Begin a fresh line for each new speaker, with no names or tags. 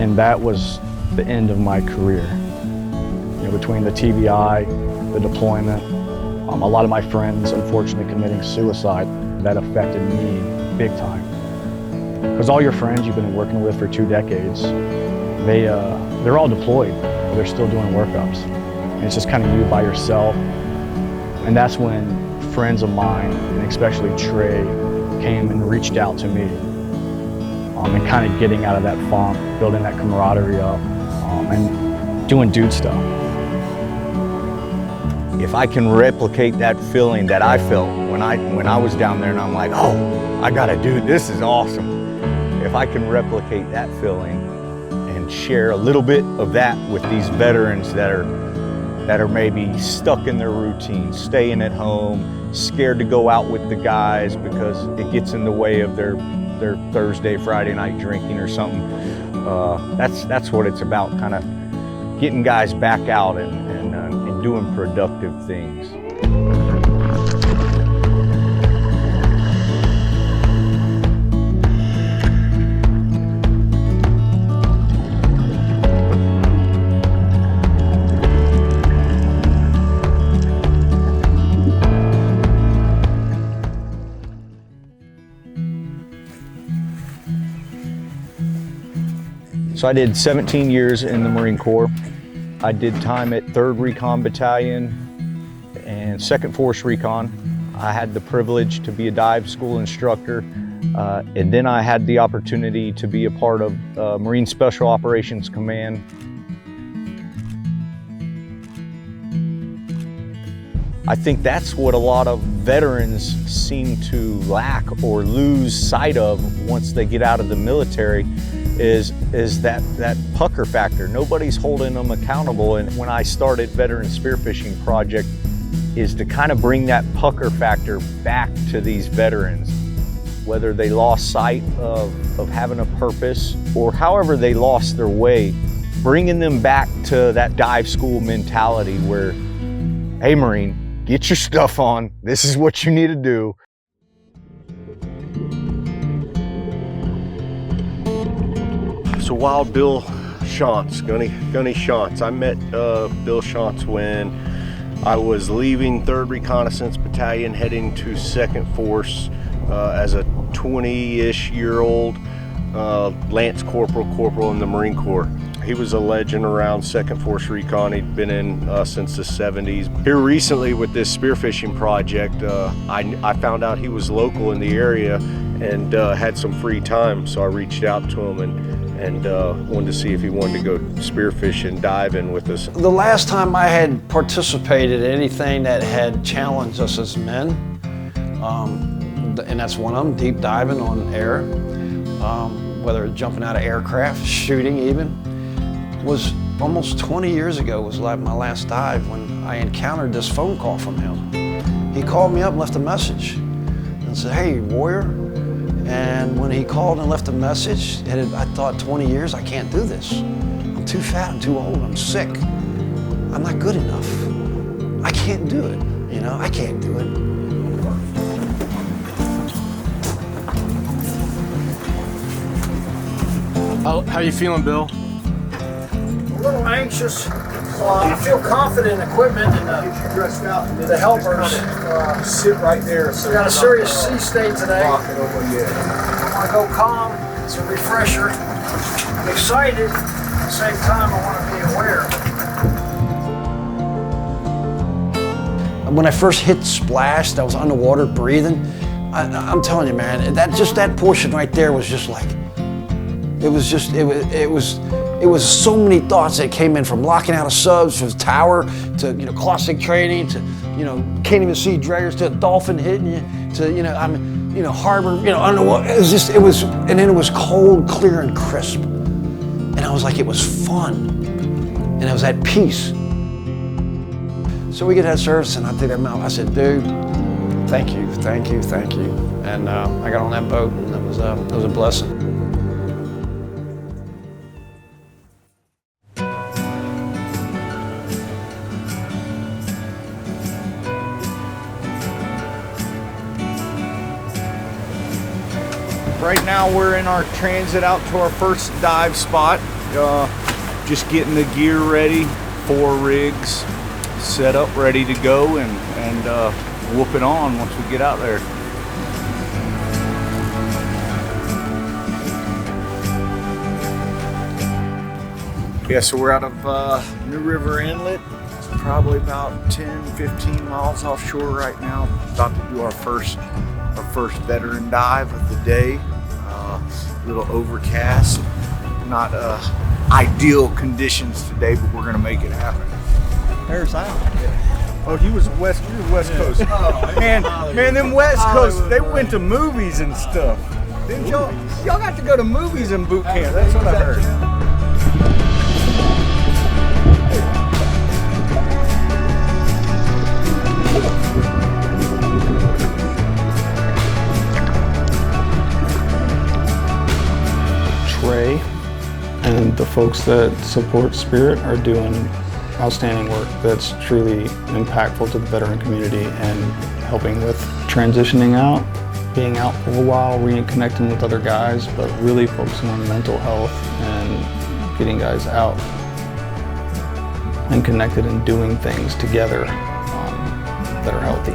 And that was the end of my career. You know, between the TBI, the deployment, a lot of my friends unfortunately committing suicide, that affected me big time. Because all your friends you've been working with for 2 decades, they're all deployed, but they're still doing workups. And it's just kind of you by yourself. And that's when friends of mine, and especially Trey, came and reached out to me. And kind of getting out of that funk, building that camaraderie up, and doing dude stuff.
If I can replicate that feeling that I felt when I was down there and I'm like, oh, I gotta do this, is awesome. If I can replicate that feeling and share a little bit of that with these veterans that are maybe stuck in their routine, staying at home, scared to go out with the guys because it gets in the way of their Thursday, Friday night drinking or something. That's what it's about, kind of getting guys back out and doing productive things. So I did 17 years in the Marine Corps. I did time at 3rd Recon Battalion and 2nd Force Recon. I had the privilege to be a dive school instructor, and then I had the opportunity to be a part of Marine Special Operations Command. I think that's what a lot of veterans seem to lack or lose sight of once they get out of the military, is that pucker factor. Nobody's holding them accountable. And when I started Veteran Spearfishing Project, is to kind of bring that pucker factor back to these veterans. Whether they lost sight of having a purpose or however they lost their way, bringing them back to that dive school mentality where, hey Marine, get your stuff on, this is what you need to do.
So Wild Bill Shantz, Gunny Shantz. I met Bill Shantz when I was leaving 3rd Reconnaissance Battalion, heading to 2nd Force as a 20-ish year old Lance Corporal in the Marine Corps. He was a legend around 2nd Force Recon. He'd been in since the 70s. Here recently with this spearfishing project, I found out he was local in the area and had some free time, so I reached out to him and wanted to see if he wanted to go spearfishing, diving with us.
The last time I had participated in anything that had challenged us as men, and that's one of them, deep diving on air, whether jumping out of aircraft, shooting even, was almost 20 years ago was like my last dive when I encountered this phone call from him. He called me up and left a message and said, hey, warrior. And when he called and left a message, I thought 20 years, I can't do this. I'm too fat, I'm too old, I'm sick. I'm not good enough. I can't do it, you know, I can't do it.
How you feeling, Bill?
A little anxious. I feel confident in equipment and the helpers.
Sit right there. So
got a serious sea state today.
I
want to go calm. It's a refresher. I'm excited. At the same time, I want to be aware. When I first hit splash, I was underwater breathing. I'm telling you, man, that portion right there was just like, it was so many thoughts that came in, from locking out of subs, from tower to classic training to can't even see draggers, to a dolphin hitting you, to harbor, underwater. And then it was cold, clear, and crisp. And I was like, it was fun, and I was at peace. So we get that service, and I think I said, dude, thank you. And I got on that boat, and it was a blessing.
Right now we're in our transit out to our first dive spot. just getting the gear ready, 4 rigs set up, ready to go, and whoop it on once we get out there. Yeah, so we're out of New River Inlet. It's probably about 10-15 miles offshore right now. About to do our first veteran dive of the day. A little overcast, not ideal conditions today, but we're gonna make it happen. There's Al. Oh, he was West Coast. Man, them West Coast, they went to movies and stuff. Didn't y'all got to go to movies in boot camp? That's what I heard.
Trey and the folks that support Spirit are doing outstanding work that's truly impactful to the veteran community and helping with transitioning out, being out for a while, reconnecting with other guys, but really focusing on mental health and getting guys out and connected and doing things together that are healthy.